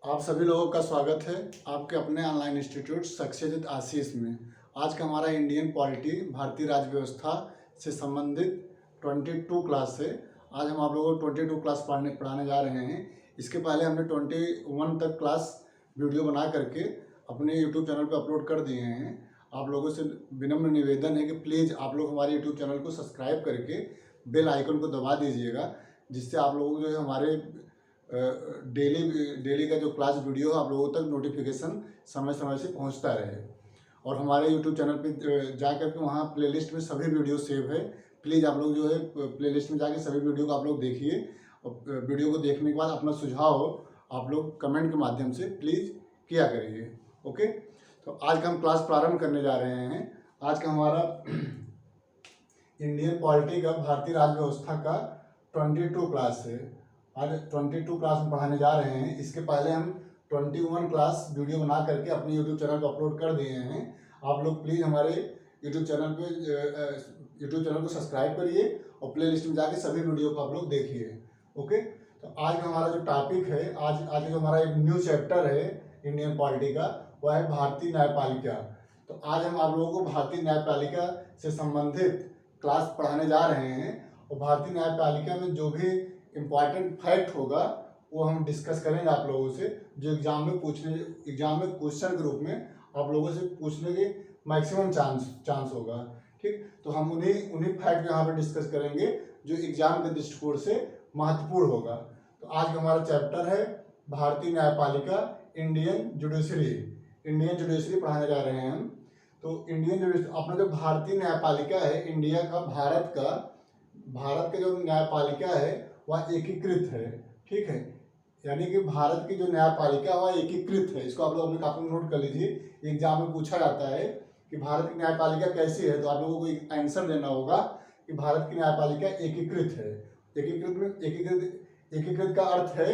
आप सभी लोगों का स्वागत है आपके अपने ऑनलाइन इंस्टीट्यूट सक्सेजित आशीष में। आज का हमारा इंडियन पॉलिटी भारतीय राज्य व्यवस्था से संबंधित 22 क्लास है। आज हम आप लोगों को 22 क्लास पढ़ाने जा रहे हैं। इसके पहले हमने 21 तक क्लास वीडियो बना करके अपने यूट्यूब चैनल पर अपलोड कर दिए हैं। आप लोगों से विनम्र निवेदन है कि प्लीज़ आप लोग हमारे यूट्यूब चैनल को सब्सक्राइब करके बेल आइकन को दबा दीजिएगा, जिससे आप लोगों जो है हमारे डेली का जो क्लास वीडियो है आप लोगों तक नोटिफिकेशन समय समय से पहुंचता रहे। और हमारे यूट्यूब चैनल पे जा कर के वहाँ प्लेलिस्ट में सभी वीडियो सेव है। प्लीज़ आप लोग जो है प्लेलिस्ट में जाके सभी वीडियो को आप लोग देखिए और वीडियो को देखने के बाद अपना सुझाव आप लोग कमेंट के माध्यम से प्लीज़ किया करिए। ओके, तो आज का हम क्लास प्रारंभ करने जा रहे हैं। आज का हमारा इंडियन पॉलिटी का भारतीय राज्य व्यवस्था का 22 क्लास है। आज 22 क्लास में पढ़ाने जा रहे हैं। इसके पहले हम 21 क्लास वीडियो बना करके अपने यूट्यूब चैनल पर अपलोड कर दिए हैं। आप लोग प्लीज़ हमारे यूट्यूब चैनल को सब्सक्राइब करिए और प्ले लिस्ट में जाके सभी वीडियो को आप लोग देखिए। ओके, तो आज का हमारा जो टॉपिक है, आज जो हमारा एक न्यू चैप्टर है इंडियन पॉलिटी का, वह है भारतीय न्यायपालिका। तो आज हम आप लोगों को भारतीय न्यायपालिका से संबंधित क्लास पढ़ाने जा रहे हैं और भारतीय न्यायपालिका में जो भी इम्पॉर्टेंट फैक्ट होगा वो हम डिस्कस करेंगे आप लोगों से, जो एग्जाम में क्वेश्चन के रूप में आप लोगों से पूछने के मैक्सिमम चांस होगा। ठीक, तो हम उन्हीं फैक्ट यहाँ पर डिस्कस करेंगे जो एग्जाम के दृष्टिकोण से महत्वपूर्ण होगा। तो आज का हमारा चैप्टर है भारतीय न्यायपालिका, इंडियन जुडिशरी पढ़ाने जा रहे हैं हम। तो इंडियन जुडिशरी, अपना जो भारतीय न्यायपालिका है, इंडिया का भारत का जो न्यायपालिका है वह एकीकृत है। ठीक है, यानी कि भारत की जो न्यायपालिका है वह एकीकृत है। इसको आप लोग अपने कापी में नोट कर लीजिए। एग्जाम में पूछा जाता है कि भारत की न्यायपालिका कैसी है, तो आप लोगों को एक आंसर देना होगा कि भारत की न्यायपालिका एकीकृत है। एकीकृत का अर्थ है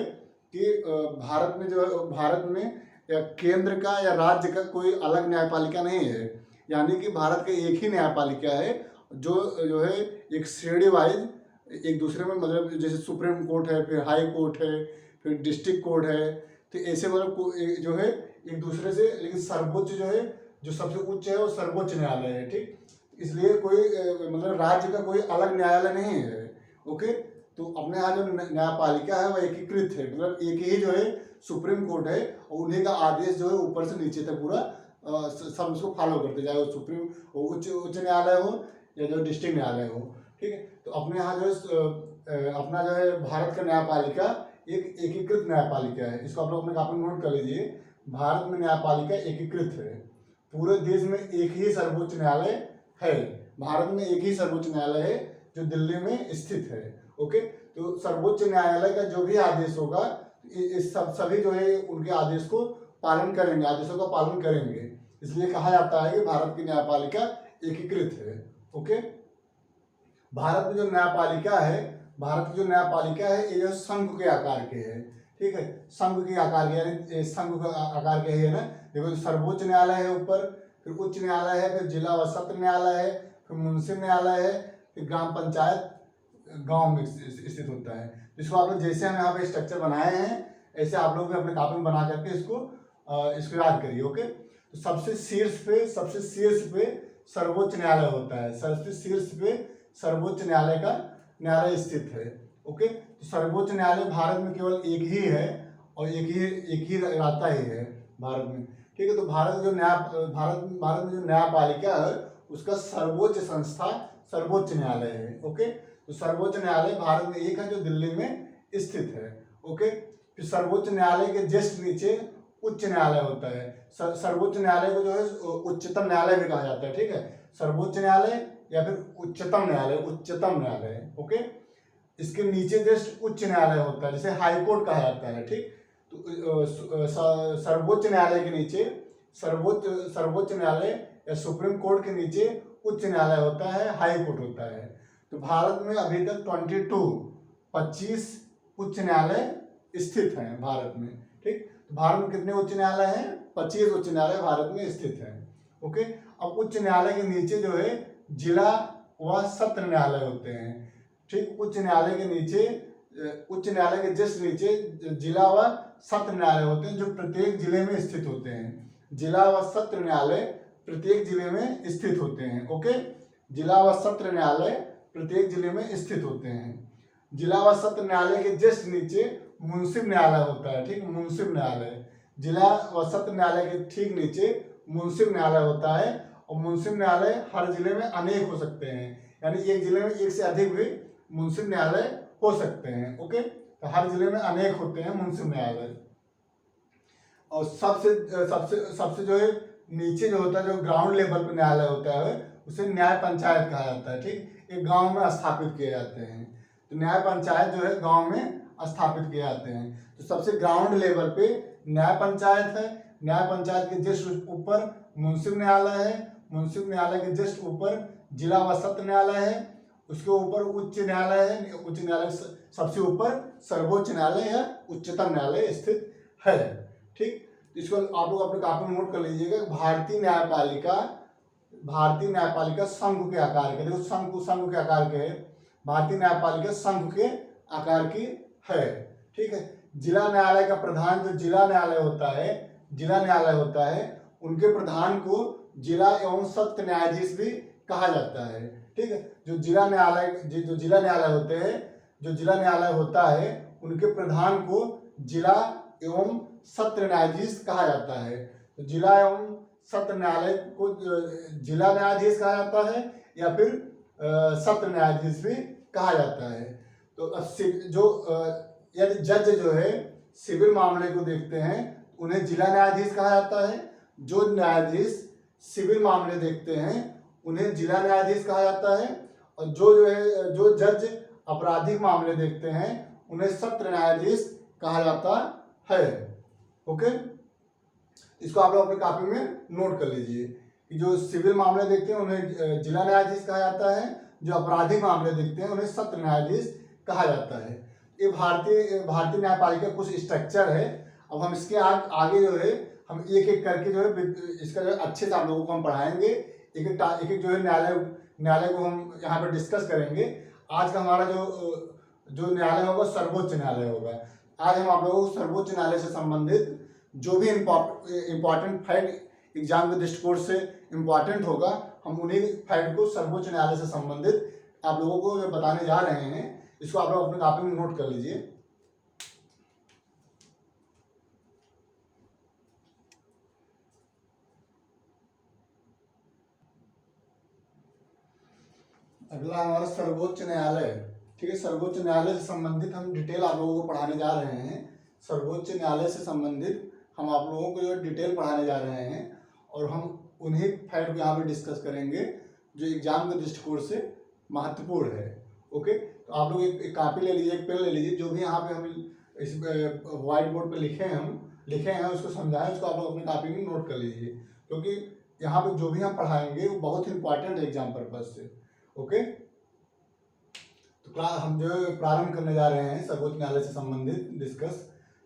कि भारत में या केंद्र का या राज्य का कोई अलग न्यायपालिका नहीं है, यानी कि भारत का एक ही न्यायपालिका है जो है एक श्रेणी वाइज एक दूसरे में, मतलब जैसे सुप्रीम कोर्ट है, फिर हाई कोर्ट है, फिर डिस्ट्रिक्ट कोर्ट है, तो ऐसे मतलब जो है एक दूसरे से, लेकिन सर्वोच्च जो है, जो सबसे उच्च है वो सर्वोच्च न्यायालय है। ठीक, इसलिए कोई मतलब राज्य का कोई अलग न्यायालय नहीं है। ओके, तो अपने यहाँ जो न्यायपालिका है वह एकीकृत है, मतलब एक ही जो है सुप्रीम कोर्ट है और उन्हीं का आदेश जो है ऊपर से नीचे तक पूरा सब उसको फॉलो करते, चाहे वो उच्च न्यायालय हो या जो डिस्ट्रिक्ट न्यायालय हो। ठीक है, तो अपने यहाँ अपना जो है भारत का न्यायपालिका एक एकीकृत न्यायपालिका है। इसको आप लोग अपने कापी में नोट कर लीजिए। भारत में न्यायपालिका एकीकृत है। पूरे देश में एक ही सर्वोच्च न्यायालय है। भारत में एक ही सर्वोच्च न्यायालय है जो दिल्ली में स्थित है। ओके, तो सर्वोच्च न्यायालय का जो भी आदेश होगा, इस सभी जो है उनके आदेशों का पालन करेंगे। इसलिए कहा जाता है कि भारत की न्यायपालिका एकीकृत है। ओके, भारत की जो न्यायपालिका है ये जो संघ के आकार के है। ठीक है, संघ के आकार के, यानी संघ के आकार के है ना। देखो, सर्वोच्च न्यायालय है ऊपर, फिर उच्च न्यायालय है, फिर जिला व सत्र न्यायालय है, फिर मुंसिफ न्यायालय है, फिर ग्राम पंचायत गांव में स्थित होता है। जिसको आप लोग, जैसे हम यहाँ पे स्ट्रक्चर बनाए हैं, ऐसे आप लोग भी अपने कापी में बना करके इसको याद करिए। ओके, तो सबसे शीर्ष पे सर्वोच्च न्यायालय होता है। सबसे शीर्ष पे सर्वोच्च न्यायालय स्थित है। ओके, तो सर्वोच्च न्यायालय भारत में केवल एक ही है और एक ही रहता ही है भारत में। ठीक है, तो भारत में जो न्यायपालिका है उसका सर्वोच्च संस्था सर्वोच्च न्यायालय है। ओके, तो सर्वोच्च न्यायालय भारत में एक है जो दिल्ली में स्थित है। ओके, फिर सर्वोच्च न्यायालय के जस्ट नीचे उच्च न्यायालय होता है। सर्वोच्च न्यायालय को जो है उच्चतम न्यायालय भी कहा जाता है। ठीक है, सर्वोच्च न्यायालय या फिर उच्चतम न्यायालय। ओके, इसके नीचे जस्ट उच्च न्यायालय होता है, जैसे हाई कोर्ट कहा जाता है। ठीक, तो सर्वोच्च न्यायालय के नीचे सर्वोच्च न्यायालय या सुप्रीम कोर्ट के नीचे उच्च न्यायालय होता है, हाई कोर्ट होता है। तो भारत में अभी तक 25 उच्च न्यायालय स्थित हैं भारत में। ठीक, तो भारत में कितने उच्च न्यायालय हैं? 25 उच्च न्यायालय भारत में स्थित हैं। ओके, अब उच्च न्यायालय के नीचे जो है जिला व सत्र न्यायालय होते हैं। ठीक, उच्च न्यायालय के नीचे उच्च न्यायालय के जस्ट नीचे जिला व सत्र न्यायालय होते हैं, जो प्रत्येक जिले में स्थित होते हैं। जिला व सत्र न्यायालय प्रत्येक जिले में स्थित होते हैं। ओके, जिला व सत्र न्यायालय प्रत्येक जिले में स्थित होते हैं। जिला व सत्र न्यायालय के जस्ट नीचे मुंसिफ न्यायालय होता है। ठीक, मुंसिफ न्यायालय, जिला व सत्र न्यायालय के ठीक नीचे मुंसिफ न्यायालय होता है। और मुंसिफ न्यायालय हर जिले में अनेक हो सकते हैं, यानी एक जिले में एक से अधिक भी मुंसिफ न्यायालय हो सकते हैं। ओके, तो हर जिले में अनेक होते हैं मुंसिफ न्यायालय। और सबसे सबसे सबसे जो है नीचे जो होता है, जो ग्राउंड लेवल पर न्यायालय होता है, उसे न्याय पंचायत कहा जाता है। ठीक, एक गांव में स्थापित किए जाते हैं। तो न्याय पंचायत जो है गांव में स्थापित किए जाते हैं। तो सबसे ग्राउंड लेवल पे न्याय पंचायत है। न्याय पंचायत के जस्ट ऊपर मुंसिफ न्यायालय है। मुंसिफ न्यायालय के जस्ट ऊपर जिला व सत्र न्यायालय है। उसके ऊपर उच्च न्यायालय है। उच्च न्यायालय सबसे ऊपर सर्वोच्च न्यायालय या उच्चतम न्यायालय स्थित है। ठीक, इसको आप लोग अपने कापी में नोट कर लीजिएगा। भारतीय न्यायपालिका शंकु के आकार के, देखो शंकु के आकार के है। भारतीय न्यायपालिका शंकु के आकार की है। ठीक है, जिला न्यायालय का प्रधान जो जिला न्यायालय होता है, उनके प्रधान को जिला एवं सत्र न्यायाधीश भी कहा जाता है। ठीक है, जो जिला न्यायालय होता है, उनके प्रधान को जिला एवं सत्र न्यायाधीश कहा जाता है। तो जिला एवं सत्र न्यायालय को जिला न्यायाधीश कहा जाता है या फिर सत्र न्यायाधीश भी कहा जाता है। तो यदि जज जो है सिविल मामले को देखते हैं, उन्हें जिला न्यायाधीश कहा जाता है। जो न्यायाधीश सिविल मामले देखते हैं, उन्हें जिला न्यायाधीश कहा जाता है। और जो जज आपराधिक मामले देखते हैं, उन्हें सत्र न्यायाधीश कहा जाता है। ओके, इसको आप लोग अपनी कॉपी में नोट कर लीजिए कि जो सिविल मामले देखते हैं उन्हें जिला न्यायाधीश कहा जाता है, जो आपराधिक मामले देखते हैं उन्हें सत्र न्यायाधीश कहा जाता है। ये भारतीय न्यायपालिका कुछ स्ट्रक्चर है। अब हम इसके आगे जो है हम एक एक करके जो है इसका जो अच्छे से आप लोगों को हम पढ़ाएंगे। एक एक जो है न्यायालय को हम यहाँ पर डिस्कस करेंगे। आज का हमारा जो न्यायालय होगा सर्वोच्च न्यायालय होगा। आज हम आप लोगों को सर्वोच्च न्यायालय से संबंधित जो भी इम्पोर्टेंट फैक्ट एग्जाम के दृष्टिकोण से इम्पोर्टेंट होगा, हम उन्हीं फैक्ट को सर्वोच्च न्यायालय से संबंधित आप लोगों को जो बताने जा रहे हैं, इसको आप लोग अपनी कॉपी में नोट कर लीजिए। अगला हमारा सर्वोच्च न्यायालय। ठीक है, सर्वोच्च न्यायालय से संबंधित हम डिटेल आप लोगों को पढ़ाने जा रहे हैं। सर्वोच्च न्यायालय से संबंधित हम आप लोगों को जो डिटेल पढ़ाने जा रहे हैं, और हम उन्हीं फैक्ट को यहाँ पे डिस्कस करेंगे जो एग्जाम के दृष्टिकोण से महत्वपूर्ण है। ओके, तो आप लोग एक कॉपी ले लीजिए, एक पेन ले लीजिए। जो भी यहाँ पे हम इस व्हाइट बोर्ड पे लिखे हैं उसको समझाएं, उसको आप लोग अपनी कॉपी में नोट कर लीजिए, क्योंकि यहाँ पे जो भी हम पढ़ाएंगे वो बहुत इंपॉर्टेंट है एग्जाम पर्पज से। ओके, तो हम जो प्रारंभ करने जा रहे हैं सर्वोच्च न्यायालय से संबंधित डिस्कस।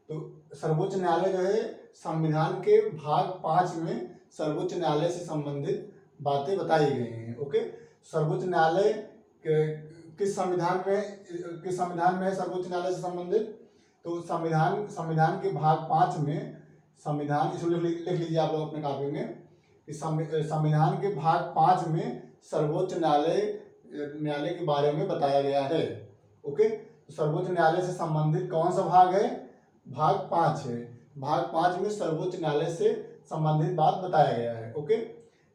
तो सर्वोच्च न्यायालय जो है संविधान के भाग 5 में सर्वोच्च न्यायालय से संबंधित बातें बताई गई हैं। ओके, सर्वोच्च न्यायालय किस संविधान में है सर्वोच्च न्यायालय से संबंधित? तो संविधान के भाग 5 में इसको लिख लीजिए आप लोग अपने कॉपी में कि संविधान के भाग 5 में सर्वोच्च न्यायालय के बारे में बताया गया है। ओके, तो सर्वोच्च न्यायालय से संबंधित कौन सा भाग है? भाग 5 है। भाग 5 में सर्वोच्च न्यायालय से संबंधित बात बताया गया है। ओके,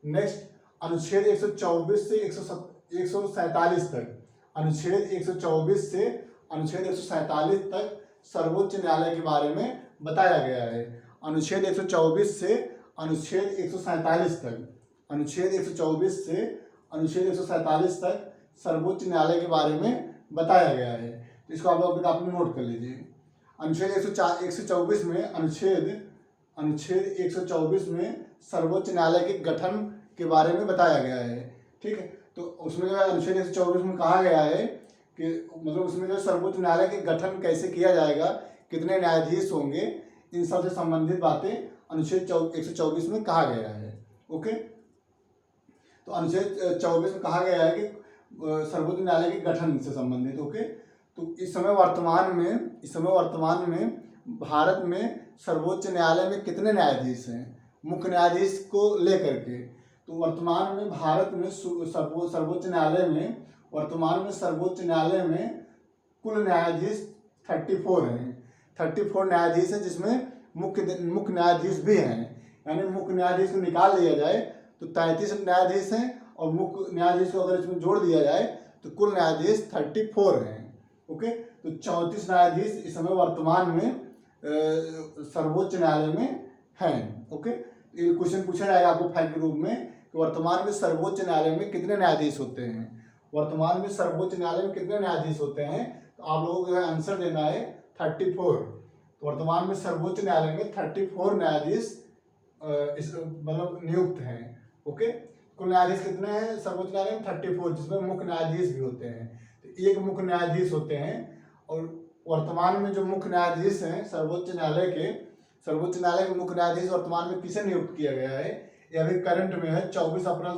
नेक्स्ट अनुच्छेद 124 से 147 तक, अनुच्छेद 124 से अनुच्छेद 147 तक सर्वोच्च न्यायालय के बारे में बताया गया है। अनुच्छेद 124 से अनुच्छेद 147 तक, अनुच्छेद 124 से अनुच्छेद 147 तक सर्वोच्च न्यायालय के बारे में बताया गया है। तो इसको आप लोग अपनी कॉपी में नोट कर लीजिए। अनुच्छेद 124 में अनुच्छेद 124 में सर्वोच्च न्यायालय के गठन के बारे में बताया गया है। ठीक है, तो उसमें जो है अनुच्छेद 124 में कहा गया है कि मतलब उसमें जो सर्वोच्च न्यायालय के गठन कैसे किया जाएगा, कितने न्यायाधीश होंगे, इन सब से संबंधित बातें अनुच्छेद 124 में कहा गया है। ओके, तो अनुच्छेद 24 में कहा गया है कि सर्वोच्च न्यायालय के गठन से संबंधित। ओके, तो इस समय वर्तमान में भारत में सर्वोच्च न्यायालय में कितने न्यायाधीश हैं मुख्य न्यायाधीश को लेकर के? तो वर्तमान में भारत में सर्वोच्च न्यायालय में कुल न्यायाधीश 34 हैं। 34 न्यायाधीश हैं, जिसमें मुख्य न्यायाधीश भी हैं। यानी मुख्य न्यायाधीश को निकाल लिया जाए तो 33 न्यायाधीश हैं, और मुख्य न्यायाधीश को अगर इसमें जोड़ दिया जाए तो कुल न्यायाधीश 34 हैं। ओके, तो 34 न्यायाधीश इस समय वर्तमान में सर्वोच्च न्यायालय में हैं। ओके, ये क्वेश्चन पूछा जाएगा आपको फैक्ट के रूप में कि वर्तमान में सर्वोच्च न्यायालय में कितने न्यायाधीश होते हैं। वर्तमान में सर्वोच्च न्यायालय में कितने न्यायाधीश होते हैं, तो आप लोगों को जो है आंसर देना है 34। तो वर्तमान में सर्वोच्च न्यायालय में 34 न्यायाधीश मतलब नियुक्त हैं। ओके, कुल न्यायाधीश कितने हैं सर्वोच्च न्यायालय में? 34, जिसमें मुख्य न्यायाधीश भी होते हैं। तो एक मुख्य न्यायाधीश होते हैं। और वर्तमान में जो मुख्य न्यायाधीश हैं सर्वोच्च न्यायालय के मुख्य न्यायाधीश वर्तमान में किसे नियुक्त किया गया है? ये अभी करंट में है। 24 अप्रैल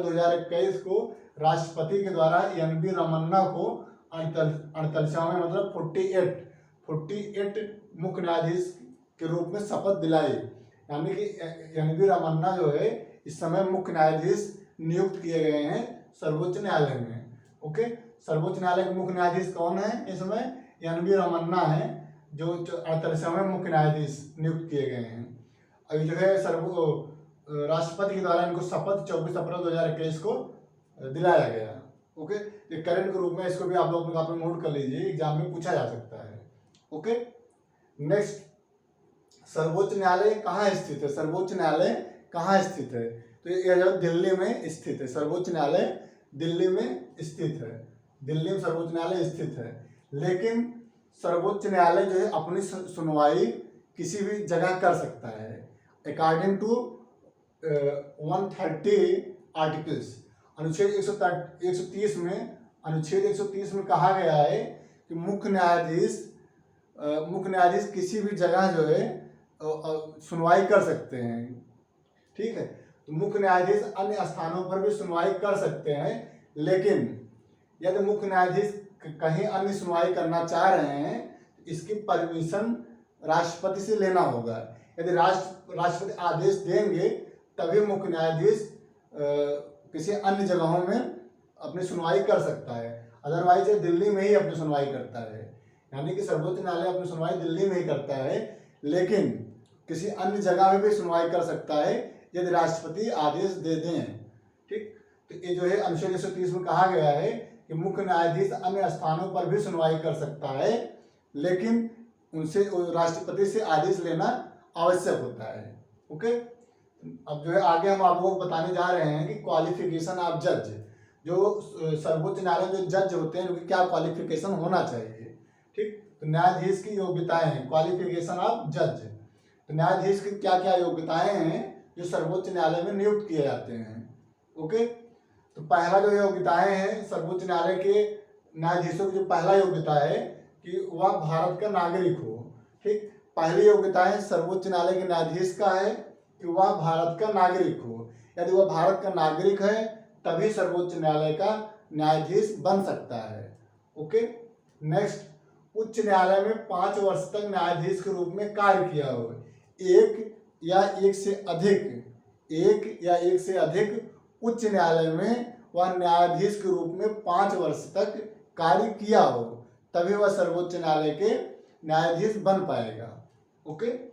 2021 को राष्ट्रपति के द्वारा NV रमन्ना को 48वें मतलब 48 मुख्य न्यायाधीश के रूप में शपथ दिलाई। यानी कि NV रमन्ना जो है इस समय मुख्य न्यायाधीश नियुक्त किए गए हैं सर्वोच्च न्यायालय में। ओके, सर्वोच्च न्यायालय के मुख्य न्यायाधीश कौन है इस समय? NV रमन्ना है, जो 48वें मुख्य न्यायाधीश नियुक्त किए गए हैं। अभी जो है राष्ट्रपति के द्वारा इनको शपथ 24 अप्रैल 2021 को दिलाया गया। ओके, ये करंट के रूप में इसको भी आप लोग नोट कर लीजिए, एग्जाम में पूछा जा सकता है। ओके, नेक्स्ट, सर्वोच्च न्यायालय कहाँ स्थित है? सर्वोच्च न्यायालय कहाँ स्थित है? तो ये जो दिल्ली में स्थित है। सर्वोच्च न्यायालय दिल्ली में स्थित है। दिल्ली में सर्वोच्च न्यायालय स्थित है। लेकिन सर्वोच्च न्यायालय जो है अपनी सुनवाई किसी भी जगह कर सकता है अकॉर्डिंग टू 130 आर्टिकल्स। अनुच्छेद 130 में कहा गया है कि मुख्य न्यायाधीश किसी भी जगह जो है सुनवाई कर सकते हैं। ठीक है, तो मुख्य न्यायाधीश अन्य स्थानों पर भी सुनवाई कर सकते हैं, लेकिन यदि मुख्य न्यायाधीश कहीं अन्य सुनवाई करना चाह रहे हैं तो इसकी परमिशन राष्ट्रपति से लेना होगा। यदि राष्ट्रपति आदेश देंगे तभी मुख्य न्यायाधीश किसी अन्य जगहों में अपनी सुनवाई कर सकता है। अदरवाइज दिल्ली में ही अपनी सुनवाई करता है। यानी कि सर्वोच्च न्यायालय अपनी सुनवाई दिल्ली में ही करता है, लेकिन किसी अन्य जगह में भी सुनवाई कर सकता है यदि राष्ट्रपति आदेश दे दें। ठीक, तो ये जो है अनुच्छेद 130 में कहा गया है कि मुख्य न्यायाधीश अन्य स्थानों पर भी सुनवाई कर सकता है, लेकिन उनसे राष्ट्रपति से आदेश लेना आवश्यक होता है। ओके, अब जो है आगे हम आप लोगों को बताने जा रहे हैं कि क्वालिफिकेशन ऑफ जज। जो सर्वोच्च न्यायालय जो जज होते हैं उनकी क्या क्वालिफिकेशन होना चाहिए। ठीक, तो न्यायाधीश की योग्यताएं हैं, क्वालिफिकेशन ऑफ जज। तो न्यायाधीश की क्या क्या योग्यताएं हैं जो सर्वोच्च न्यायालय में नियुक्त किए जाते हैं। ओके, तो पहला जो योग्यताएं हैं सर्वोच्च न्यायालय के न्यायाधीशों की जो पहला योग्यता है कि वह भारत का नागरिक हो। ठीक, पहली योग्यताएं सर्वोच्च न्यायालय के न्यायाधीश का है कि वह भारत का नागरिक हो। यदि वह भारत का नागरिक है तभी सर्वोच्च न्यायालय का न्यायाधीश बन सकता है। ओके, नेक्स्ट, उच्च न्यायालय में 5 वर्ष तक न्यायाधीश के रूप में कार्य किया हो। एक या एक से अधिक उच्च न्यायालय में वह न्यायाधीश के रूप में 5 वर्ष तक कार्य किया हो, तभी वह सर्वोच्च न्यायालय के न्यायाधीश बन पाएगा। ओके,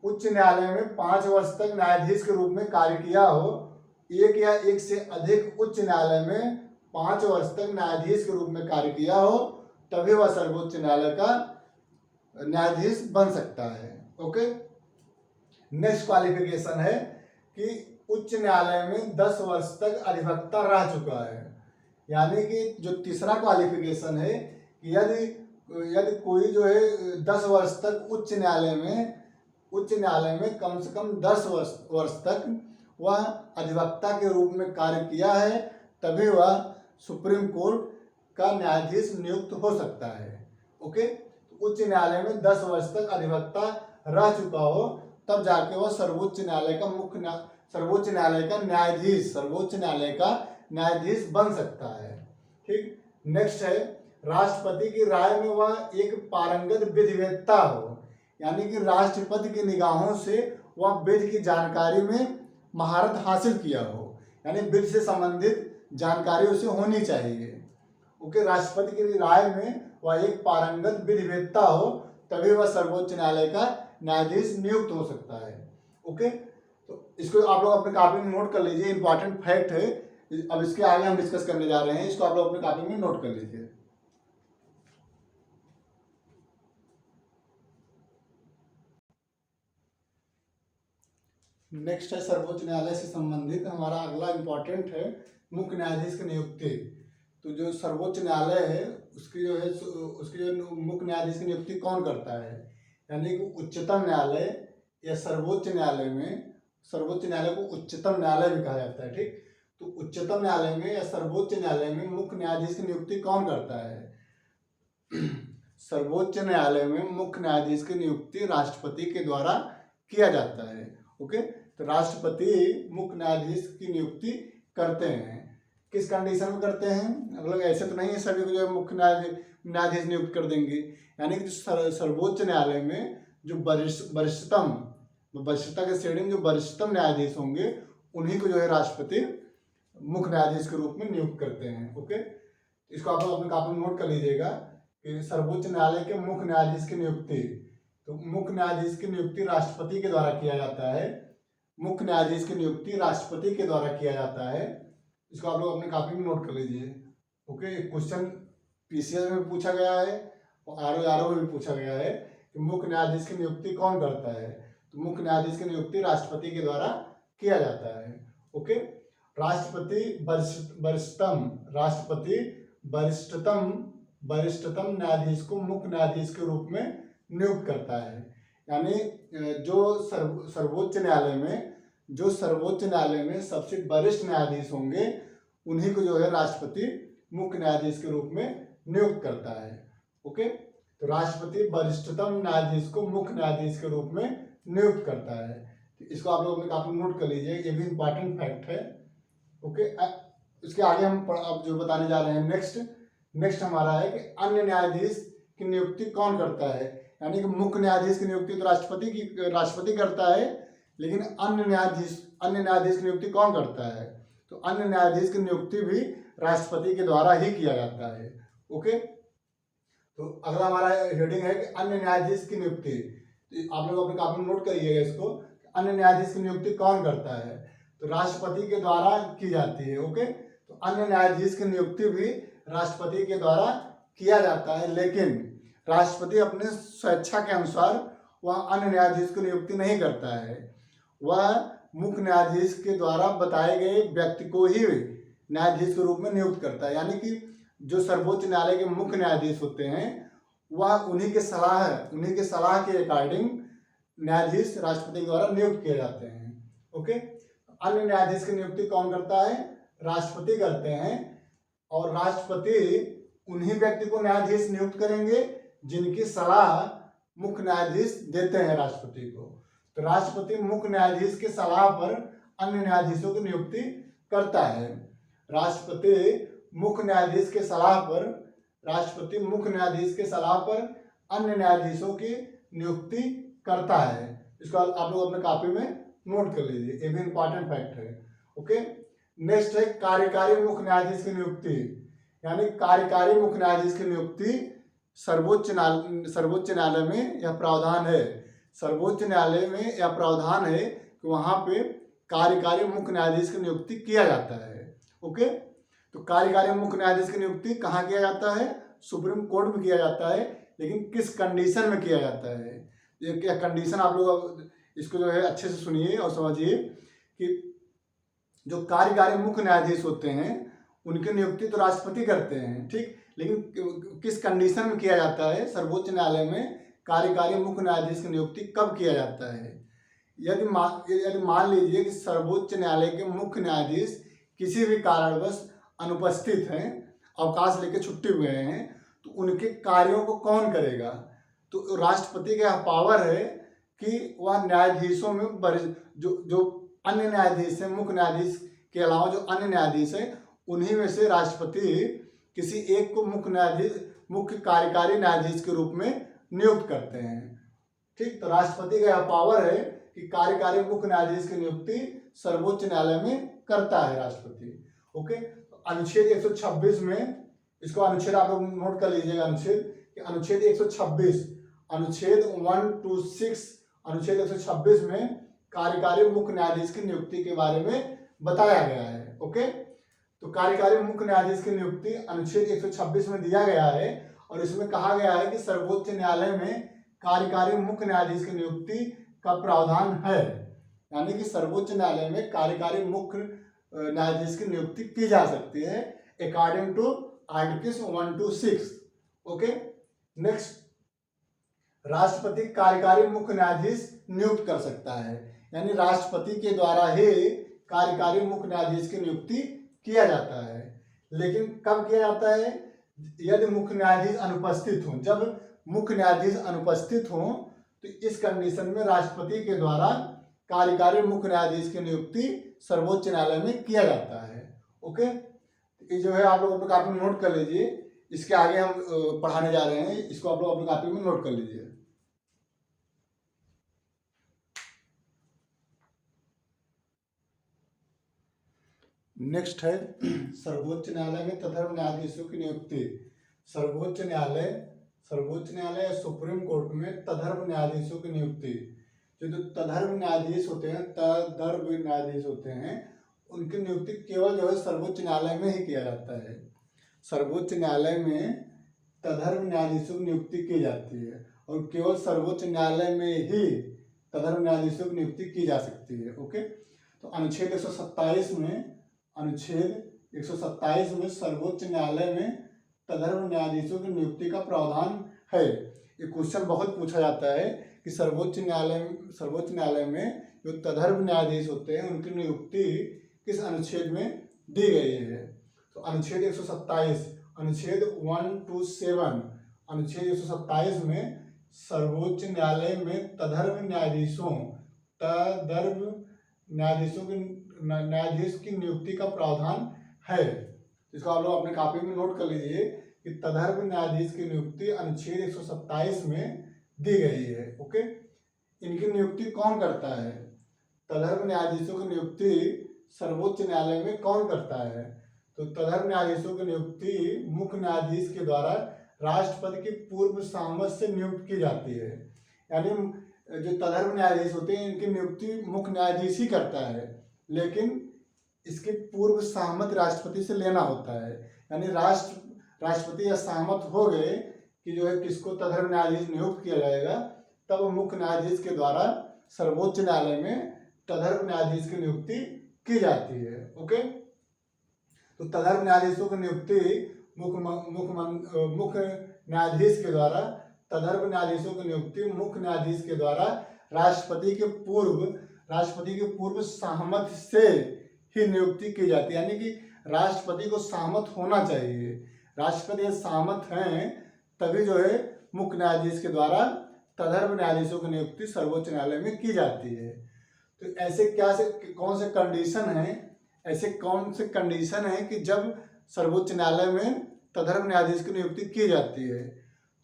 उच्च न्यायालय में 5 वर्ष तक न्यायाधीश के रूप में कार्य किया हो, एक या एक से अधिक उच्च न्यायालय में 5 वर्ष तक न्यायाधीश के रूप में कार्य किया हो, तभी वह सर्वोच्च न्यायालय का न्यायाधीश बन सकता है। ओके, नेक्स्ट क्वालिफिकेशन है कि उच्च न्यायालय में 10 वर्ष तक अधिवक्ता रह चुका है। यानी कि जो तीसरा क्वालिफिकेशन है कि यदि कोई जो है 10 वर्ष तक उच्च न्यायालय में कम से कम 10 वर्ष तक वह अधिवक्ता के रूप में कार्य किया है, तभी वह सुप्रीम कोर्ट का न्यायाधीश नियुक्त हो सकता है। ओके, उच्च न्यायालय में 10 वर्ष तक अधिवक्ता रह चुका हो, तब जाके वह सर्वोच्च न्यायालय का न्यायाधीश बन सकता है। ठीक, नेक्स्ट है राष्ट्रपति की राय में वह एक पारंगत विधिवेत्ता हो, यानी कि राष्ट्रपति की निगाहों से वह विधि की जानकारी में महारत हासिल किया हो, यानी विधि से संबंधित जानकारी उसे होनी चाहिए। ओके, राष्ट्रपति की राय में वह एक पारंगत विधिवेत्ता हो, तभी वह सर्वोच्च न्यायालय का न्यायाधीश नियुक्त हो सकता है। ओके, तो इसको आप लोग अपने कॉपी में नोट कर लीजिए, इंपॉर्टेंट फैक्ट है। अब इसके आगे हम डिस्कस करने जा रहे हैं, इसको आप लोग अपने कॉपी में नोट कर लीजिए। नेक्स्ट है सर्वोच्च न्यायालय से संबंधित हमारा अगला इंपॉर्टेंट है मुख्य न्यायाधीश की नियुक्ति। तो जो सर्वोच्च न्यायालय है उसकी जो मुख्य न्यायाधीश की नियुक्ति कौन करता है, यानी कि उच्चतम न्यायालय या सर्वोच्च न्यायालय में, सर्वोच्च न्यायालय को उच्चतम न्यायालय भी कहा जाता है, ठीक। तो उच्चतम न्यायालय में या सर्वोच्च न्यायालय में मुख्य न्यायाधीश की नियुक्ति कौन करता है? सर्वोच्च न्यायालय में मुख्य न्यायाधीश की नियुक्ति राष्ट्रपति के द्वारा किया जाता है। ओके, तो राष्ट्रपति मुख्य न्यायाधीश की नियुक्ति करते हैं। किस कंडीशन में करते हैं? मतलब ऐसे तो नहीं है सभी को जो मुख्य न्यायाधीश नियुक्त कर देंगे, यानी कि सर्वोच्च न्यायालय में जो वरिष्ठता के श्रेणी में जो वरिष्ठतम न्यायाधीश होंगे उन्हीं को जो है राष्ट्रपति मुख्य न्यायाधीश के रूप में नियुक्त करते हैं। ओके, इसको आप लोग अपने कॉपी में नोट कर लीजिएगा कि सर्वोच्च न्यायालय के मुख्य न्यायाधीश की नियुक्ति, तो मुख्य न्यायाधीश की नियुक्ति राष्ट्रपति के द्वारा किया जाता है। मुख्य न्यायाधीश की नियुक्ति राष्ट्रपति के द्वारा किया जाता है। इसको आप लोग अपने कॉपी में नोट कर लीजिए। ओके, क्वेश्चन पीसीएस में पूछा गया है और आरओ में भी पूछा गया है कि मुख्य न्यायाधीश की नियुक्ति कौन करता है, तो मुख्य न्यायाधीश की नियुक्ति राष्ट्रपति के द्वारा किया जाता है। ओके, राष्ट्रपति वरिष्ठतम न्यायाधीश को मुख्य न्यायाधीश के रूप में नियुक्त करता है, यानी जो सर्वोच्च न्यायालय में सबसे वरिष्ठ न्यायाधीश होंगे उन्हीं को जो है राष्ट्रपति मुख्य न्यायाधीश के रूप में नियुक्त करता है। ओके, तो राष्ट्रपति वरिष्ठतम न्यायाधीश को मुख्य न्यायाधीश के रूप में नियुक्त करता है। तो इसको आप लोग अपने काफी नोट कर लीजिए, ये भी इंपॉर्टेंट फैक्ट है। ओके, इसके आगे हम अब जो बताने जा रहे हैं नेक्स्ट हमारा है कि अन्य न्यायाधीश की नियुक्ति कौन करता है, यानी कि मुख्य न्यायाधीश की नियुक्ति तो राष्ट्रपति करता है, लेकिन अन्य न्यायाधीश की नियुक्ति कौन करता है, तो अन्य न्यायाधीश की नियुक्ति भी राष्ट्रपति के द्वारा ही किया जाता है। ओके, तो अगला हमारा हेडिंग है कि अन्य न्यायाधीश की नियुक्ति। तो आप लोग अपने कॉपी में नोट करिएगा इसको, अन्य न्यायाधीश की नियुक्ति कौन करता है, तो राष्ट्रपति के द्वारा की जाती है। ओके, तो अन्य न्यायाधीश की नियुक्ति भी राष्ट्रपति के द्वारा किया जाता है, लेकिन राष्ट्रपति अपने स्वेच्छा के अनुसार वह अन्य न्यायाधीश की नियुक्ति नहीं करता है। वह मुख्य न्यायाधीश के द्वारा बताए गए व्यक्ति को ही न्यायाधीश के रूप में नियुक्त करता है, यानी कि जो सर्वोच्च न्यायालय के मुख्य न्यायाधीश होते हैं वह उन्हीं के सलाह के अकॉर्डिंग न्यायाधीश राष्ट्रपति द्वारा नियुक्त किए जाते हैं। ओके, अन्य न्यायाधीश की नियुक्ति कौन करता है? राष्ट्रपति करते हैं, और राष्ट्रपति उन्हीं व्यक्ति को न्यायाधीश नियुक्त करेंगे जिनकी सलाह मुख्य न्यायाधीश देते हैं राष्ट्रपति को। तो राष्ट्रपति मुख्य न्यायाधीश की सलाह पर अन्य न्यायाधीशों की नियुक्ति करता है। राष्ट्रपति मुख्य न्यायाधीश के सलाह पर अन्य न्यायाधीशों की नियुक्ति करता है। इसको आप लोग अपने कॉपी में नोट कर लीजिए, ये भी इंपॉर्टेंट फैक्ट है। ओके, नेक्स्ट है कार्यकारी मुख्य न्यायाधीश की नियुक्ति, यानी कार्यकारी मुख्य न्यायाधीश की नियुक्ति सर्वोच्च न्यायालय में यह प्रावधान है कि वहां पे कार्यकारी मुख्य न्यायाधीश की नियुक्ति किया जाता है। ओके, तो कार्यकारी मुख्य न्यायाधीश की नियुक्ति कहाँ किया जाता है? सुप्रीम कोर्ट में किया जाता है, लेकिन किस कंडीशन में किया जाता है? ये क्या कंडीशन, आप लोग इसको जो है अच्छे से सुनिए और समझिए कि जो कार्यकारी मुख्य न्यायाधीश होते हैं उनकी नियुक्ति तो राष्ट्रपति करते हैं, ठीक, लेकिन किस कंडीशन में किया जाता है? सर्वोच्च न्यायालय में कार्यकारी मुख्य न्यायाधीश की नियुक्ति कब किया जाता है? यदि मान लीजिए कि सर्वोच्च न्यायालय के मुख्य न्यायाधीश किसी भी कारणवश अनुपस्थित हैं, अवकाश लेकर छुट्टी हुए हैं, तो उनके कार्यों को कौन करेगा? तो राष्ट्रपति का पावर है कि वह न्यायाधीशों में जो अन्य न्यायाधीश हैं, मुख्य न्यायाधीश के अलावा जो अन्य न्यायाधीश हैं उन्हीं में से राष्ट्रपति किसी एक को मुख्य कार्यकारी न्यायाधीश के रूप में नियुक्त करते हैं। ठीक, तो राष्ट्रपति का यह पावर है कि कार्यकारी मुख्य न्यायाधीश की नियुक्ति सर्वोच्च न्यायालय में करता है राष्ट्रपति। ओके, अनुच्छेद 126 में, इसको अनुच्छेद आप लोग नोट कर लीजिएगा, अनुच्छेद 126, अनुच्छेद 126, अनुच्छेद 126 में कार्यकारी मुख्य न्यायाधीश की नियुक्ति के बारे में बताया गया है। ओके, तो कार्यकारी मुख्य न्यायाधीश की नियुक्ति अनुच्छेद 126 में दिया गया है और इसमें कहा गया है कि सर्वोच्च न्यायालय में कार्यकारी मुख्य न्यायाधीश की नियुक्ति का प्रावधान है, यानी कि सर्वोच्च न्यायालय में कार्यकारी मुख्य न्यायाधीश की नियुक्ति की जा सकती है according to articles 126। Okay, next, राष्ट्रपति कार्यकारी मुख्य न्यायाधीश नियुक्त कर सकता है, यानी राष्ट्रपति के द्वारा ही कार्यकारी मुख्य न्यायाधीश की नियुक्ति किया जाता है। लेकिन कब किया जाता है? यदि मुख्य न्यायाधीश अनुपस्थित हो। जब मुख्य न्यायाधीश अनुपस्थित हो तो इस कंडीशन में राष्ट्रपति के द्वारा कार्यकारी मुख्य न्यायाधीश की नियुक्ति सर्वोच्च न्यायालय में किया जाता है। ओके, ये जो है आप लोग अपनी कॉपी में नोट कर लीजिए, इसके आगे हम पढ़ाने जा रहे हैं, इसको आप लोग अपनी कॉपी में नोट कर लीजिए। नेक्स्ट है सर्वोच्च न्यायालय में तदर्थ न्यायाधीशों की नियुक्ति। सर्वोच्च न्यायालय या सुप्रीम कोर्ट में तदर्थ न्यायाधीशों की नियुक्ति, जो तदर्थ न्यायाधीश होते हैं, उनकी नियुक्ति केवल जो है सर्वोच्च न्यायालय में ही किया जाता है। सर्वोच्च न्यायालय में तदर्थ न्यायाधीशों की नियुक्ति की जाती है और केवल सर्वोच्च न्यायालय में ही तदर्थ न्यायाधीशों की नियुक्ति की जा सकती है। ओके, तो अनुच्छेद 127 में सर्वोच्च न्यायालय में तदर्थ न्यायाधीशों की नियुक्ति का प्रावधान है। ये क्वेश्चन बहुत पूछा जाता है कि सर्वोच्च न्यायालय में जो तदर्थ न्यायाधीश होते हैं उनकी नियुक्ति किस अनुच्छेद में दी गई है। तो अनुच्छेद 127, अनुच्छेद 127 में सर्वोच्च न्यायालय में तदर्थ न्यायाधीश की नियुक्ति का प्रावधान है। इसको आप लोग अपने कॉपी में नोट कर लीजिए कि तदर्थ न्यायाधीश की नियुक्ति अनुच्छेद 127 में दी गई है। ओके, इनकी नियुक्ति कौन करता है? तदर्थ न्यायाधीशों की नियुक्ति सर्वोच्च न्यायालय में कौन करता है? तो तदर्थ न्यायाधीशों की नियुक्ति मुख्य न्यायाधीश के द्वारा राष्ट्रपति की पूर्व सहमत से नियुक्त की जाती है। यानी जो तदर्थ न्यायाधीश होते हैं इनकी नियुक्ति मुख्य न्यायाधीश ही करता है, लेकिन इसके पूर्व सहमति राष्ट्रपति से लेना होता है। यानी राष्ट्रपति या सहमत हो गए कि जो है किसको तदर्थ न्यायाधीश नियुक्त किया जाएगा, तब मुख्य न्यायाधीश के द्वारा सर्वोच्च न्यायालय में तदर्थ न्यायाधीश की नियुक्ति की जाती है। ओके, तो तदर्थ न्यायाधीशों की नियुक्ति मुख्य न्यायाधीश के द्वारा, तदर्थ न्यायाधीशों की नियुक्ति मुख्य न्यायाधीश के द्वारा राष्ट्रपति के पूर्व सहमति से ही नियुक्ति की जाती है। यानी कि राष्ट्रपति को सहमत होना चाहिए। राष्ट्रपति सहमत हैं तभी जो है मुख्य न्यायाधीश के द्वारा तदर्थ न्यायाधीशों की नियुक्ति सर्वोच्च न्यायालय में की जाती है। तो ऐसे कौन से कंडीशन है कि जब सर्वोच्च न्यायालय में तदर्थ न्यायाधीश की नियुक्ति की जाती है,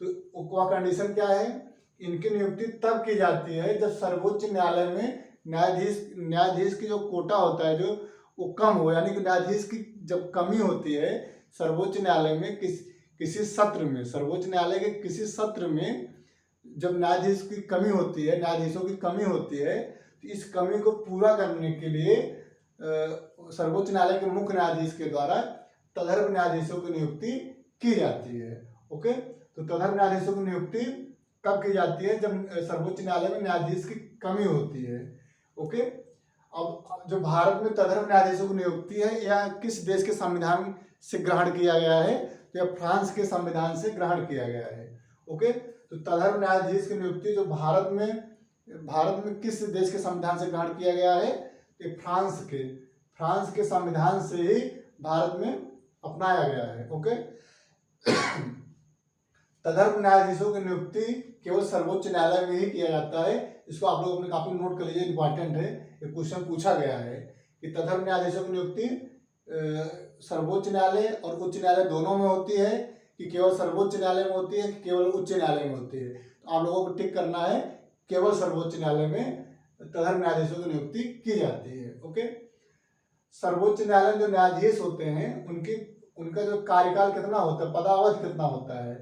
तो वह कंडीशन क्या है? इनकी नियुक्ति तब की जाती है जब सर्वोच्च न्यायालय में न्यायाधीश की जो कोटा होता है जो वो कम हो, यानी कि न्यायाधीश की जब कमी होती है सर्वोच्च न्यायालय में किसी सत्र में, सर्वोच्च न्यायालय के किसी सत्र में जब न्यायाधीशों की कमी होती है, तो इस कमी को पूरा करने के लिए सर्वोच्च न्यायालय के मुख्य न्यायाधीश के द्वारा तदर्थ न्यायाधीशों की नियुक्ति की जाती है। ओके, तो तदर्थ न्यायाधीशों की नियुक्ति कब की जाती है? जब सर्वोच्च न्यायालय में न्यायाधीश की कमी होती है। ओके, अब जो भारत में तदर्थ न्यायाधीशों की नियुक्ति है यह किस देश के संविधान से ग्रहण किया गया है? तो यह फ्रांस के संविधान से ग्रहण किया गया है। ओके, तो तदर्थ न्यायाधीश की नियुक्ति जो भारत में किस देश के संविधान से ग्रहण किया गया है? तो फ्रांस के संविधान से ही भारत में अपनाया गया है। ओके, तदर्थ न्यायाधीशों की नियुक्ति केवल सर्वोच्च न्यायालय में ही किया जाता है। इसको आप लोग अपने कॉपी में नोट कर लीजिए, इंपॉर्टेंट है, ये क्वेश्चन पूछा गया है कि तदर्थ न्यायाधीशों की नियुक्ति सर्वोच्च न्यायालय और उच्च न्यायालय दोनों में होती है, कि केवल सर्वोच्च न्यायालय में होती है, कि केवल उच्च न्यायालय में होती है। तो आप लोगों को टिक करना है, केवल सर्वोच्च न्यायालय में तदर्थ न्यायाधीशों की नियुक्ति की जाती है। ओके, सर्वोच्च न्यायालय में जो न्यायाधीश होते हैं उनका जो कार्यकाल कितना होता है, पदावधि कितना होता है।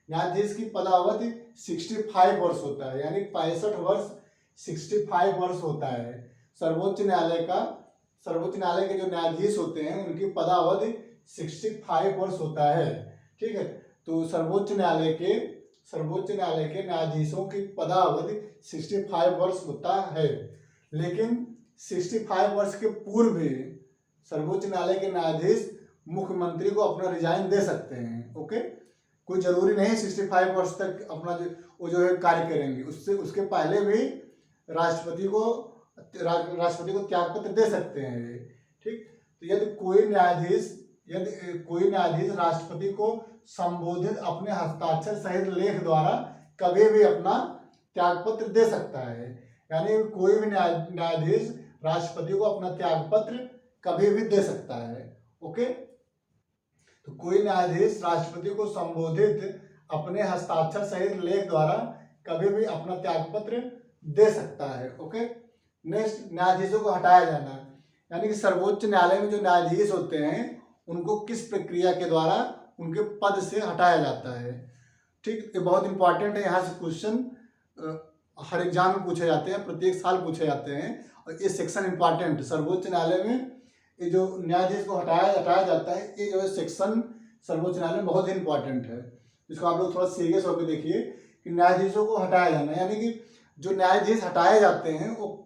न्यायाधीश की पदावधि 65 वर्ष होता है, यानी 65 वर्ष 65 वर्ष होता है। सर्वोच्च न्यायालय के जो न्यायाधीश होते हैं उनकी पदावधि 65 वर्ष होता है। ठीक है, तो सर्वोच्च न्यायालय के न्यायाधीशों की पदावधि 65 वर्ष होता है। लेकिन 65 वर्ष के पूर्व भी सर्वोच्च न्यायालय के न्यायाधीश मुख्यमंत्री को अपना रिजाइन दे सकते हैं। ओके, कोई जरूरी नहीं 65 वर्ष तक अपना जो है कार्य करेंगे, उसके पहले भी राष्ट्रपति को त्याग पत्र दे सकते हैं। ठीक, तो यदि कोई न्यायाधीश राष्ट्रपति को संबोधित अपने हस्ताक्षर सहित लेख द्वारा कभी भी अपना त्याग पत्र दे सकता है। यानी कोई भी न्यायाधीश राष्ट्रपति को अपना त्याग पत्र कभी भी दे सकता है। ओके, तो कोई न्यायाधीश राष्ट्रपति को संबोधित अपने हस्ताक्षर सहित लेख द्वारा कभी भी अपना त्याग पत्र दे सकता है। ओके, नेक्स्ट, न्यायाधीशों को हटाया जाना, यानी कि सर्वोच्च न्यायालय में जो न्यायाधीश होते हैं उनको किस प्रक्रिया के द्वारा उनके पद से हटाया जाता है। ठीक, ये बहुत इंपॉर्टेंट है, यहाँ से क्वेश्चन हर एग्जाम में पूछे जाते हैं, प्रत्येक साल पूछे जाते हैं, और ये सेक्शन इंपॉर्टेंट। सर्वोच्च न्यायालय में ये जो न्यायाधीश को हटाया जाता है, ये जो है सेक्शन सर्वोच्च न्यायालय में बहुत ही इंपॉर्टेंट है। इसको आप लोग थोड़ा सीरियस होकर देखिए कि न्यायाधीशों को हटाया जाना, यानी कि जो न्यायाधीश हटाए जाते हैं वो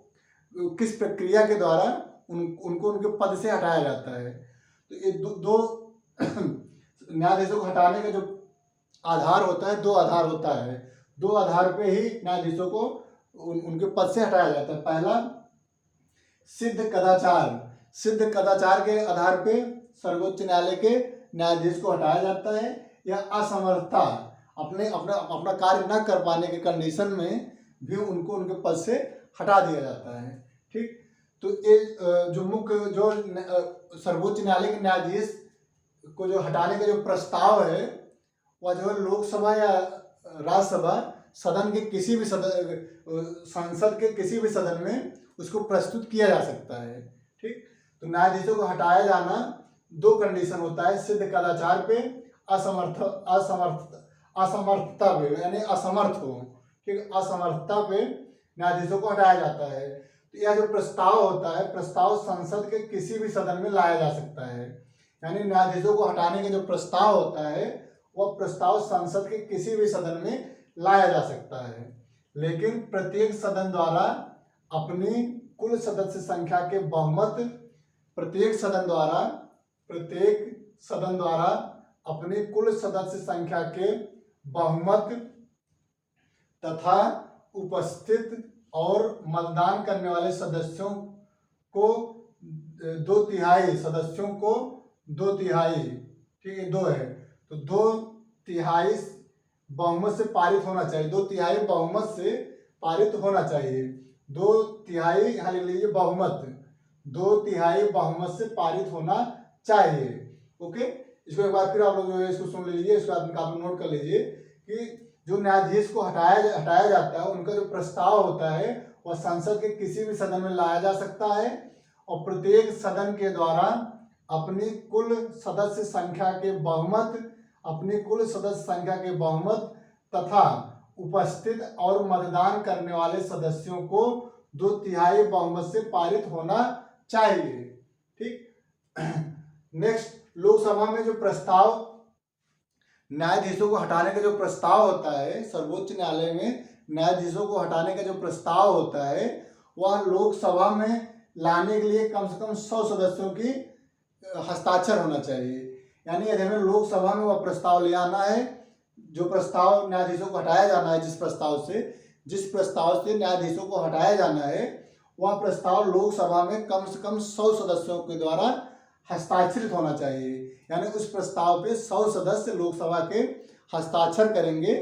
किस प्रक्रिया के द्वारा उनको उनके पद से हटाया जाता है। तो ये दो न्यायाधीशों को हटाने का जो आधार होता है, 2 आधार होता है। 2 आधार पे ही न्यायाधीशों को उनके पद से हटाया जाता है। पहला, सिद्ध कदाचार के आधार पे सर्वोच्च न्यायालय के न्यायाधीश को हटाया जाता है, या असमर्थता, अपना कार्य न कर पाने के कंडीशन में भी उनको उनके पद से हटा दिया जाता है। ठीक, तो ये जो सर्वोच्च न्यायालय के न्यायाधीश को जो हटाने का जो प्रस्ताव है वह जो है लोकसभा या राज्यसभा सदन के किसी भी संसद के किसी भी सदन में उसको प्रस्तुत किया जा सकता है। ठीक, तो न्यायाधीशों को हटाया जाना 2 कंडीशन होता है, सिद्ध कदाचार पे, असमर्थता पे, यानी असमर्थ हो। ठीक, असमर्थता पे न्यायाधीशों को हटाया जाता है। तो यह जो प्रस्ताव होता है, प्रस्ताव संसद के किसी भी सदन में लाया जा सकता है। यानी न्यायाधीशों को हटाने का जो प्रस्ताव होता है वह प्रस्ताव संसद के किसी भी सदन में लाया जा सकता है, लेकिन प्रत्येक सदन द्वारा अपनी कुल सदस्य संख्या के बहुमत प्रत्येक सदन द्वारा अपनी कुल सदस्य संख्या के बहुमत तथा उपस्थित और मतदान करने वाले सदस्यों को 2/3, ठीक है, 2 है तो 2/3 बहुमत से पारित होना चाहिए। 2/3 बहुमत से पारित होना चाहिए। 2/3 यहाँ लिख लीजिए बहुमत, 2/3 बहुमत से पारित होना चाहिए। ओके, इसको एक बार फिर आप लोग जो है इसको सुन लीजिए, इसको आप नोट कर लीजिए कि जो न्यायाधीश को हटाया जाता है उनका जो प्रस्ताव होता है वह संसद के किसी भी सदन में लाया जा सकता है, और प्रत्येक सदन के द्वारा अपनी कुल सदस्य संख्या के बहुमत तथा उपस्थित और मतदान करने वाले सदस्यों को 2/3 बहुमत से पारित होना चाहिए। ठीक, नेक्स्ट, लोकसभा में जो प्रस्ताव न्यायाधीशों को हटाने का जो प्रस्ताव होता है, सर्वोच्च न्यायालय में न्यायाधीशों को हटाने का जो प्रस्ताव होता है वह लोकसभा में लाने के लिए कम से कम 100 सदस्यों की हस्ताक्षर होना चाहिए। यानी यदि हमें लोकसभा में वह प्रस्ताव ले आना है, जो प्रस्ताव न्यायाधीशों को हटाया जाना है, जिस प्रस्ताव से न्यायाधीशों को हटाया जाना है वह प्रस्ताव लोकसभा में कम से कम 100 सदस्यों के द्वारा हस्ताक्षरित होना चाहिए। यानी उस प्रस्ताव पे 100 सदस्य लोकसभा के हस्ताक्षर करेंगे,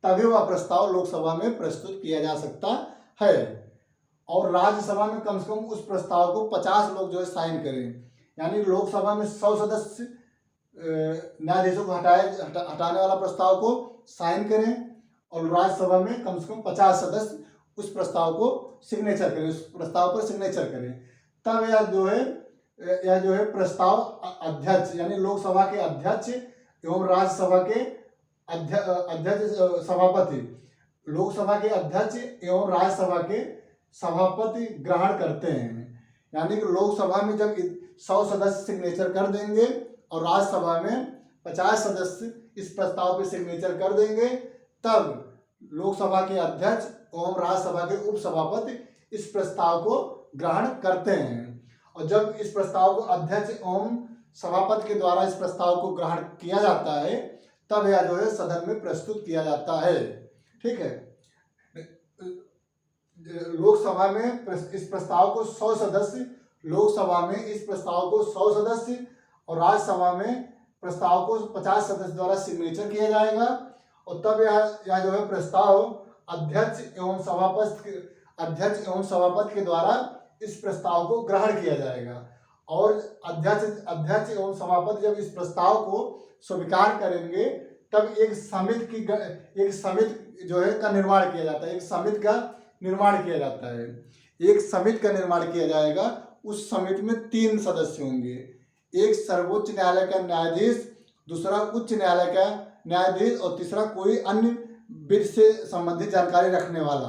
तभी वह प्रस्ताव लोकसभा में प्रस्तुत किया जा सकता है। और राज्यसभा में कम से कम उस प्रस्ताव को 50 लोग जो है साइन करें। यानी लोकसभा में 100 सदस्य न्यायाधीशों को हटाने वाला प्रस्ताव को साइन करें और राज्यसभा में कम से कम 50 सदस्य उस प्रस्ताव को सिग्नेचर करें, उस प्रस्ताव पर सिग्नेचर करें। तब यह जो है प्रस्ताव अध्यक्ष यानी लोकसभा के अध्यक्ष एवं राज्यसभा के अध्यक्ष सभापति, लोकसभा के अध्यक्ष एवं राज्यसभा के सभापति ग्रहण करते हैं। यानी कि लोकसभा में जब 100 सदस्य सिग्नेचर कर देंगे और राज्यसभा में 50 सदस्य इस प्रस्ताव पर सिग्नेचर कर देंगे, तब लोकसभा के अध्यक्ष एवं राज्यसभा के उपसभापति इस प्रस्ताव को ग्रहण करते हैं। और जब इस प्रस्ताव को अध्यक्ष एवं सभापति के द्वारा इस प्रस्ताव को ग्रहण किया जाता है, तब यह जो है सदन में प्रस्तुत किया जाता है। ठीक है, लोकसभा में इस प्रस्ताव को 100 सदस्य, लोकसभा में इस प्रस्ताव को 100 सदस्य और राज्यसभा में प्रस्ताव को 50 सदस्य द्वारा सिग्नेचर किया जाएगा। और तब यह जो है प्रस्ताव अध्यक्ष एवं सभापति के द्वारा इस प्रस्ताव को ग्रहण किया जाएगा। और अध्यक्ष एवं सभापति जब इस प्रस्ताव को स्वीकार करेंगे, तब एक समिति जो है का निर्माण किया जाता है, एक समिति का निर्माण किया जाता है, एक समिति का निर्माण किया जाएगा। उस समिति में 3 सदस्य होंगे, एक सर्वोच्च न्यायालय का न्यायाधीश, दूसरा उच्च न्यायालय का न्यायाधीश और तीसरा कोई अन्य विधि से संबंधित जानकारी रखने वाला।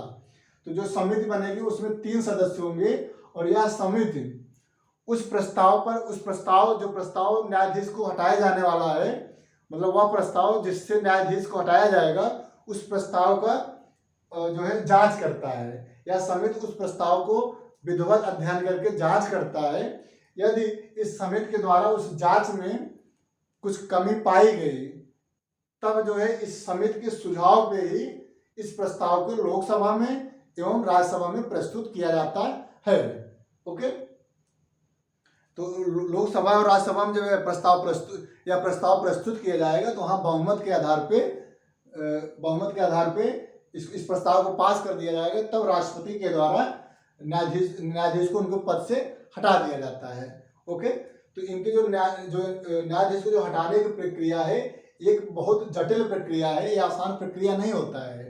तो जो समिति बनेगी उसमें 3 सदस्य होंगे और यह समिति उस प्रस्ताव जो प्रस्ताव न्यायाधीश को हटाया जाने वाला है, मतलब वह प्रस्ताव जिससे न्यायाधीश को हटाया जाएगा, उस प्रस्ताव का जो है जांच करता है। यह समिति उस प्रस्ताव को विधिवत अध्ययन करके जांच करता है। यदि इस समिति के द्वारा उस जांच में कुछ कमी पाई गई, तब जो है इस समिति के सुझाव पे ही इस प्रस्ताव को लोकसभा में एवं राज्यसभा में प्रस्तुत किया जाता है। ओके, तो लोकसभा और राज्यसभा में जब प्रस्ताव प्रस्तुत किया जाएगा, तो वहाँ बहुमत के आधार पे इस प्रस्ताव को पास कर दिया जाएगा। तब राष्ट्रपति के द्वारा न्यायाधीश को उनके पद से हटा दिया जाता है। ओके, तो इनके जो न्यायाधीश को जो हटाने की प्रक्रिया है, एक बहुत जटिल प्रक्रिया है, ये आसान प्रक्रिया नहीं होता है।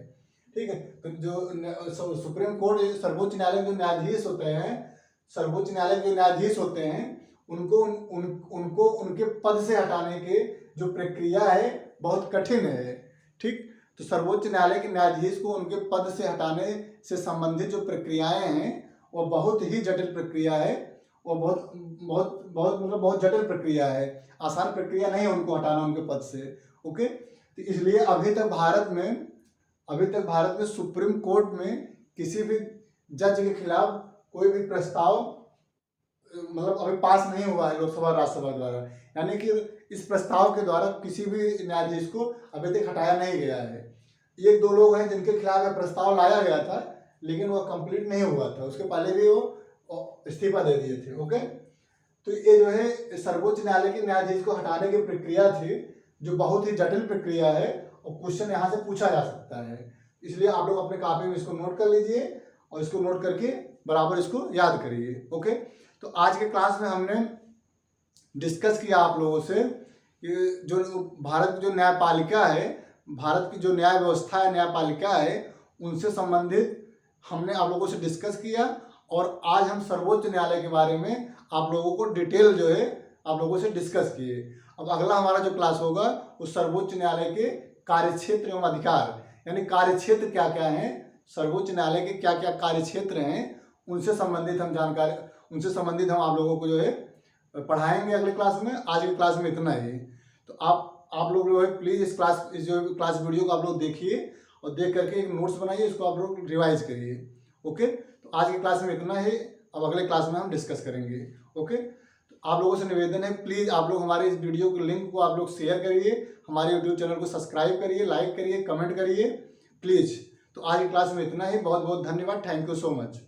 ठीक है, तो जो सुप्रीम कोर्ट सर्वोच्च न्यायालय के जो न्यायाधीश होते हैं, उनको उनके पद से हटाने के जो प्रक्रिया है बहुत कठिन है। ठीक, तो सर्वोच्च न्यायालय के न्यायाधीश को उनके पद से हटाने से संबंधित जो प्रक्रियाएं हैं वो बहुत ही जटिल प्रक्रिया है, वो बहुत जटिल प्रक्रिया है, आसान प्रक्रिया नहीं है उनको हटाना उनके पद से। ओके, तो इसलिए अभी तक भारत में सुप्रीम कोर्ट में किसी भी जज के खिलाफ कोई भी प्रस्ताव मतलब अभी पास नहीं हुआ है लोकसभा राज्यसभा द्वारा। यानी कि इस प्रस्ताव के द्वारा किसी भी न्यायाधीश को अभी तक हटाया नहीं गया है। 1-2 लोग हैं जिनके खिलाफ यह प्रस्ताव लाया गया था, लेकिन वह कंप्लीट नहीं हुआ था, उसके पहले भी वो इस्तीफा दे दिए थे। ओके, तो ये जो है सर्वोच्च न्यायालय के न्यायाधीश को हटाने की प्रक्रिया थी, जो बहुत ही जटिल प्रक्रिया है और क्वेश्चन यहाँ से पूछा जा सकता है। इसलिए आप लोग अपने कॉपी में इसको नोट कर लीजिए और इसको नोट करके बराबर इसको याद करिए। ओके, तो आज के क्लास में हमने डिस्कस किया आप लोगों से कि जो भारत की जो न्यायपालिका है, भारत की जो न्याय व्यवस्था है, न्यायपालिका है, उनसे संबंधित हमने आप लोगों से डिस्कस किया। और आज हम सर्वोच्च न्यायालय के बारे में आप लोगों को डिटेल जो है आप लोगों से डिस्कस किए। अब अगला हमारा जो क्लास होगा वो सर्वोच्च न्यायालय के कार्यक्षेत्र एवं अधिकार, यानी कार्यक्षेत्र क्या क्या हैं, सर्वोच्च न्यायालय के क्या क्या कार्यक्षेत्र हैं, उनसे संबंधित हम आप लोगों को जो है पढ़ाएंगे अगले क्लास में। आज की क्लास में इतना ही। तो आप लोग जो है प्लीज़ इस क्लास वीडियो को आप लोग देखिए और देख करके एक नोट्स बनाइए, इसको आप लोग रिवाइज करिए। ओके, तो आज की क्लास में इतना ही। अब अगले क्लास में हम डिस्कस करेंगे। ओके, तो आप लोगों से निवेदन है, प्लीज़ आप लोग हमारे इस वीडियो के लिंक को आप लोग शेयर करिए, हमारे यूट्यूब चैनल को सब्सक्राइब करिए, लाइक करिए, कमेंट करिए प्लीज़। तो आज की क्लास में इतना ही। बहुत बहुत धन्यवाद। Thank you so much.